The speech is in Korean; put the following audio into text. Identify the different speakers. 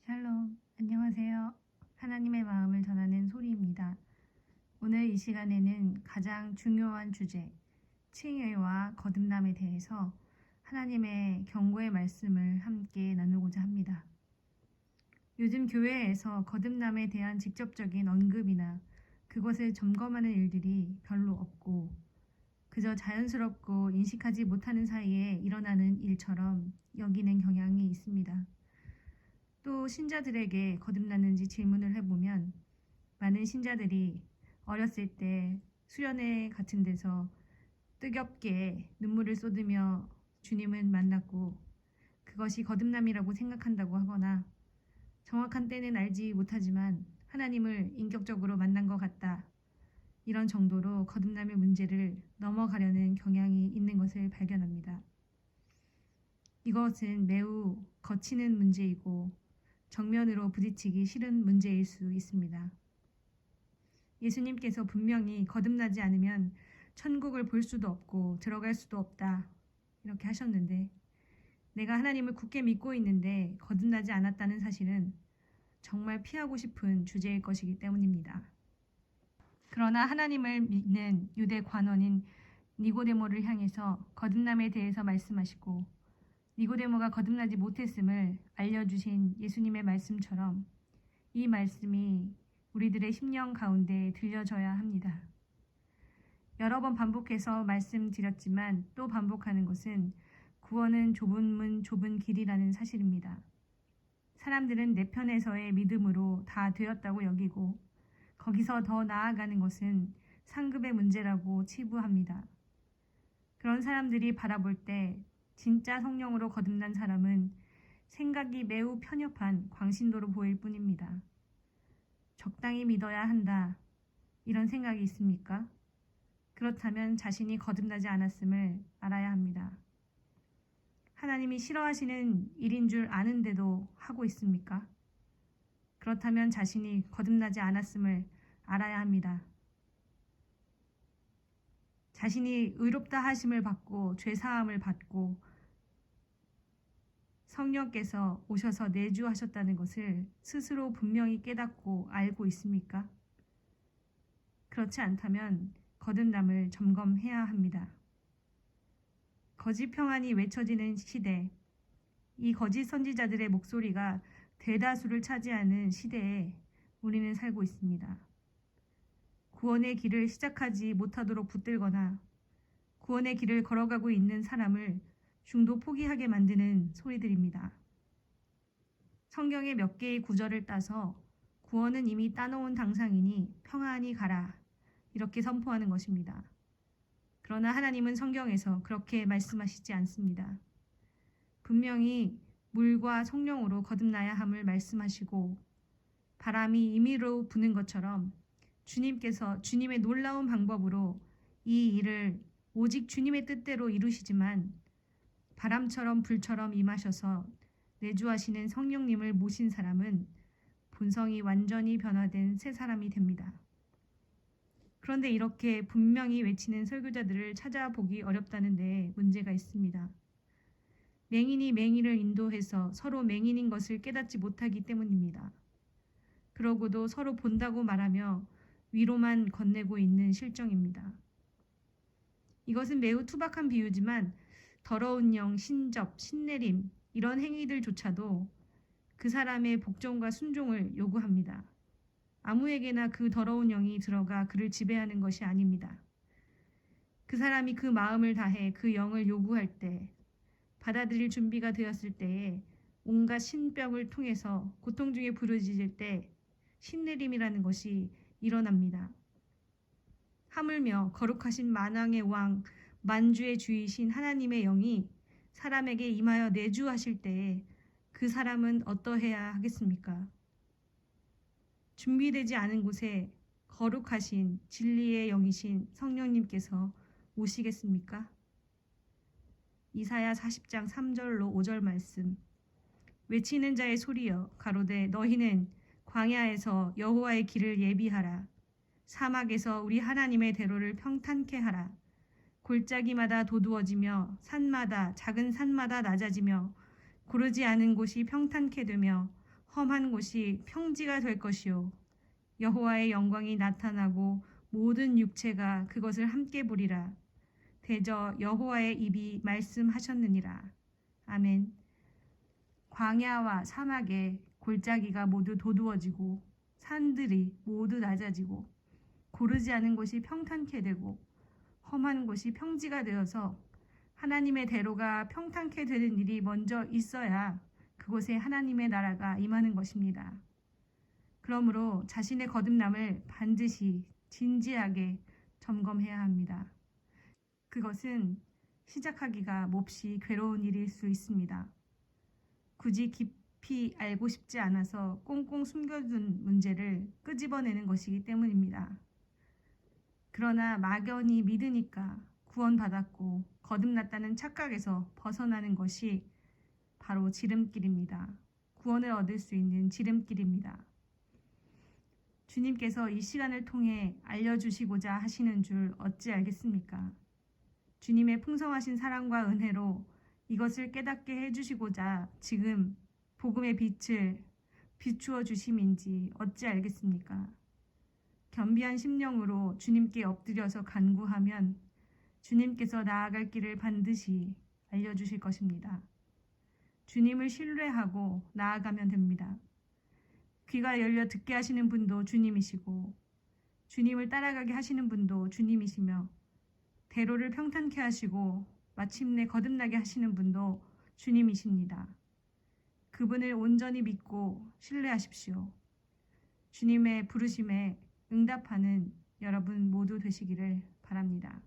Speaker 1: 샬롬, 안녕하세요. 하나님의 마음을 전하는 소리입니다. 오늘 이 시간에는 가장 중요한 주제, 칭의와 거듭남에 대해서 하나님의 경고의 말씀을 함께 나누고자 합니다. 요즘 교회에서 거듭남에 대한 직접적인 언급이나 그것을 점검하는 일들이 별로 없고 그저 자연스럽고 인식하지 못하는 사이에 일어나는 일처럼 여기는 경향이 있습니다. 또 신자들에게 거듭났는지 질문을 해보면 많은 신자들이 어렸을 때 수련회 같은 데서 뜨겁게 눈물을 쏟으며 주님을 만났고 그것이 거듭남이라고 생각한다고 하거나 정확한 때는 알지 못하지만 하나님을 인격적으로 만난 것 같다. 이런 정도로 거듭남의 문제를 넘어가려는 경향이 있는 것을 발견합니다. 이것은 매우 거치는 문제이고 정면으로 부딪히기 싫은 문제일 수 있습니다. 예수님께서 분명히 거듭나지 않으면 천국을 볼 수도 없고 들어갈 수도 없다. 이렇게 하셨는데 내가 하나님을 굳게 믿고 있는데 거듭나지 않았다는 사실은 정말 피하고 싶은 주제일 것이기 때문입니다. 그러나 하나님을 믿는 유대 관원인 니고데모를 향해서 거듭남에 대해서 말씀하시고 니고데모가 거듭나지 못했음을 알려주신 예수님의 말씀처럼 이 말씀이 우리들의 심령 가운데 들려져야 합니다. 여러 번 반복해서 말씀드렸지만 또 반복하는 것은 구원은 좁은 문 좁은 길이라는 사실입니다. 사람들은 내 편에서의 믿음으로 다 되었다고 여기고 거기서 더 나아가는 것은 상급의 문제라고 치부합니다. 그런 사람들이 바라볼 때 진짜 성령으로 거듭난 사람은 생각이 매우 편협한 광신도로 보일 뿐입니다. 적당히 믿어야 한다. 이런 생각이 있습니까? 그렇다면 자신이 거듭나지 않았음을 알아야 합니다. 하나님이 싫어하시는 일인 줄 아는데도 하고 있습니까? 그렇다면 자신이 거듭나지 않았음을 알아야 합니다. 자신이 의롭다 하심을 받고 죄사함을 받고 성령께서 오셔서 내주하셨다는 것을 스스로 분명히 깨닫고 알고 있습니까? 그렇지 않다면 거듭남을 점검해야 합니다. 거짓 평안이 외쳐지는 시대, 이 거짓 선지자들의 목소리가 대다수를 차지하는 시대에 우리는 살고 있습니다. 구원의 길을 시작하지 못하도록 붙들거나 구원의 길을 걸어가고 있는 사람을 중도 포기하게 만드는 소리들입니다. 성경의 몇 개의 구절을 따서 구원은 이미 따놓은 당상이니 평안히 가라 이렇게 선포하는 것입니다. 그러나 하나님은 성경에서 그렇게 말씀하시지 않습니다. 분명히 물과 성령으로 거듭나야 함을 말씀하시고 바람이 임의로 부는 것처럼 주님께서 주님의 놀라운 방법으로 이 일을 오직 주님의 뜻대로 이루시지만 바람처럼 불처럼 임하셔서 내주하시는 성령님을 모신 사람은 본성이 완전히 변화된 새 사람이 됩니다. 그런데 이렇게 분명히 외치는 설교자들을 찾아보기 어렵다는 데 문제가 있습니다. 맹인이 맹인을 인도해서 서로 맹인인 것을 깨닫지 못하기 때문입니다. 그러고도 서로 본다고 말하며 위로만 건네고 있는 실정입니다. 이것은 매우 투박한 비유지만 더러운 영, 신접, 신내림 이런 행위들조차도 그 사람의 복종과 순종을 요구합니다. 아무에게나 그 더러운 영이 들어가 그를 지배하는 것이 아닙니다. 그 사람이 그 마음을 다해 그 영을 요구할 때 받아들일 준비가 되었을 때에 온갖 신병을 통해서 고통 중에 부르짖을 때 신내림이라는 것이 일어납니다. 하물며 거룩하신 만왕의 왕 만주의 주이신 하나님의 영이 사람에게 임하여 내주하실 때에 그 사람은 어떠해야 하겠습니까? 준비되지 않은 곳에 거룩하신 진리의 영이신 성령님께서 오시겠습니까? 이사야 40장 3절로 5절 말씀. 외치는 자의 소리여 가로되 너희는 광야에서 여호와의 길을 예비하라. 사막에서 우리 하나님의 대로를 평탄케 하라. 골짜기마다 도두어지며 산마다 작은 산마다 낮아지며 고르지 않은 곳이 평탄케 되며 험한 곳이 평지가 될 것이요 여호와의 영광이 나타나고 모든 육체가 그것을 함께 보리라. 대저 여호와의 입이 말씀하셨느니라. 아멘. 광야와 사막에 골짜기가 모두 도두어지고 산들이 모두 낮아지고 고르지 않은 곳이 평탄케 되고 험한 곳이 평지가 되어서 하나님의 대로가 평탄케 되는 일이 먼저 있어야 그곳에 하나님의 나라가 임하는 것입니다. 그러므로 자신의 거듭남을 반드시 진지하게 점검해야 합니다. 그것은 시작하기가 몹시 괴로운 일일 수 있습니다. 굳이 깊이 알고 싶지 않아서 꽁꽁 숨겨둔 문제를 끄집어내는 것이기 때문입니다. 그러나 막연히 믿으니까 구원받았고 거듭났다는 착각에서 벗어나는 것이 바로 지름길입니다. 구원을 얻을 수 있는 지름길입니다. 주님께서 이 시간을 통해 알려주시고자 하시는 줄 어찌 알겠습니까? 주님의 풍성하신 사랑과 은혜로 이것을 깨닫게 해주시고자 지금 복음의 빛을 비추어 주심인지 어찌 알겠습니까? 겸비한 심령으로 주님께 엎드려서 간구하면 주님께서 나아갈 길을 반드시 알려주실 것입니다. 주님을 신뢰하고 나아가면 됩니다. 귀가 열려 듣게 하시는 분도 주님이시고 주님을 따라가게 하시는 분도 주님이시며 대로를 평탄케 하시고 마침내 거듭나게 하시는 분도 주님이십니다. 그분을 온전히 믿고 신뢰하십시오. 주님의 부르심에 응답하는 여러분 모두 되시기를 바랍니다.